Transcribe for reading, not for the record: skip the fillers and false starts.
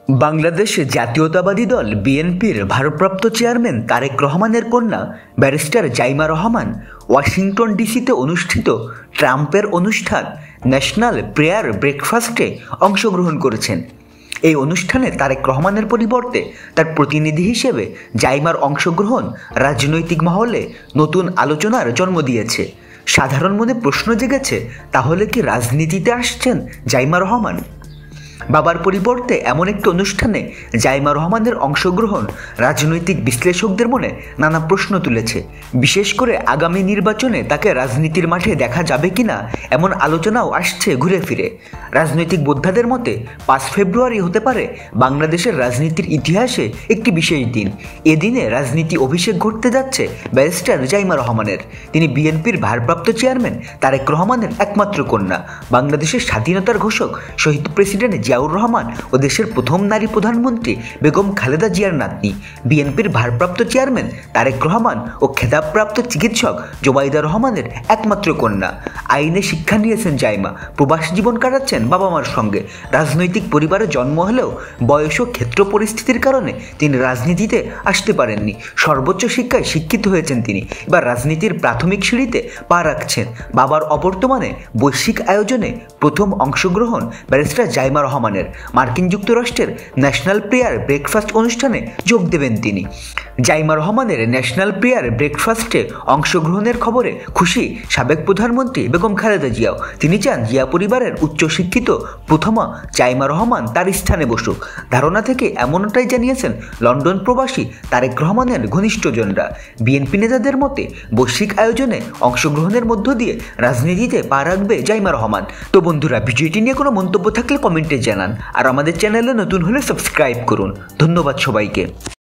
বাংলাদেশে জাতীয়তাবাদী দল বিএনপির ভারপ্রাপ্ত চেয়ারম্যান তারেক রহমানের কন্যা ব্যারিস্টার জাইমা রহমান ওয়াশিংটন ডিসিতে অনুষ্ঠিত ট্রাম্পের অনুষ্ঠান ন্যাশনাল প্রেয়ার ব্রেকফাস্টে অংশগ্রহণ করেছেন। এই অনুষ্ঠানে তারেক রহমানের পরিবর্তে তার প্রতিনিধি হিসেবে জাইমার অংশগ্রহণ রাজনৈতিক মহলে নতুন আলোচনার জন্ম দিয়েছে। সাধারণ মনে প্রশ্ন জেগেছে, তাহলে কি রাজনীতিতে আসছেন জাইমা রহমান? বাবার পরিবর্তে এমন একটি অনুষ্ঠানে জাইমা রহমানের অংশগ্রহণ রাজনৈতিক বিশ্লেষকদের মনে নানা প্রশ্ন তুলেছে। বিশেষ করে আগামী নির্বাচনে তাকে রাজনীতির মাঠে দেখা যাবে কিনা এমন আলোচনাও আসছে ঘুরে ফিরে। রাজনৈতিক বোদ্ধাদের মতে 5 ফেব্রুয়ারি হতে পারে বাংলাদেশের রাজনীতির ইতিহাসে একটি বিশেষ দিন। এদিনে রাজনীতি অভিষেক ঘটতে যাচ্ছে ব্যারিস্টার জাইমা রহমানের। তিনি বিএনপির ভারপ্রাপ্ত চেয়ারম্যান তারেক রহমানের একমাত্র কন্যা, বাংলাদেশের স্বাধীনতার ঘোষক শহীদ প্রেসিডেন্ট জিয়াউর রহমান ও দেশের প্রথম নারী প্রধানমন্ত্রী বেগম খালেদা জিয়ার নাতনি। বিএনপির ভারপ্রাপ্ত চেয়ারম্যান তারেক রহমান ও খেতাবপ্রাপ্ত চিকিৎসক জোবাইদা রহমানের একমাত্র কন্যা। আইনে শিক্ষা নিয়েছেন জাইমা, প্রবাস জীবন কাটাচ্ছেন বাবা মার সঙ্গে। রাজনৈতিক পরিবারে জন্ম হলেও বয়স ও ক্ষেত্র পরিস্থিতির কারণে তিনি রাজনীতিতে আসতে পারেননি। সর্বোচ্চ শিক্ষায় শিক্ষিত হয়েছেন তিনি। এবার রাজনীতির প্রাথমিক সিঁড়িতে পা রাখছেন। বাবার অবর্তমানে বৈশ্বিক আয়োজনে প্রথম অংশগ্রহণ ব্যারিস্টার জাইমা রহমানের। মার্কিন যুক্তরাষ্ট্রের ন্যাশনাল প্রেয়ার ব্রেকফাস্ট অনুষ্ঠানে যোগ দেবেন তিনি। জাইমা রহমানের ন্যাশনাল প্রেয়ার ব্রেকফাস্টে অংশগ্রহণের খবরে খুশি সাবেক প্রধানমন্ত্রী বেগম খালেদা জিয়াও। তিনি চান জিয়া পরিবারের উচ্চশিক্ষিত প্রথমা জাইমা রহমান তার স্থানে বসুক। ধারণা থেকে এমনটাই জানিয়েছেন লন্ডন প্রবাসী তারেক রহমানের ঘনিষ্ঠজনরা। বিএনপি নেতাদের মতে বৈশ্বিক আয়োজনে অংশগ্রহণের মধ্য দিয়ে রাজনীতিতে পা রাখবে জাইমা রহমান। তো বন্ধুরা, ভিডিওটি নিয়ে কোনো মন্তব্য থাকলে কমেন্টে জানান, আর আমাদের চ্যানেলে নতুন হলে সাবস্ক্রাইব করুন। ধন্যবাদ সবাইকে।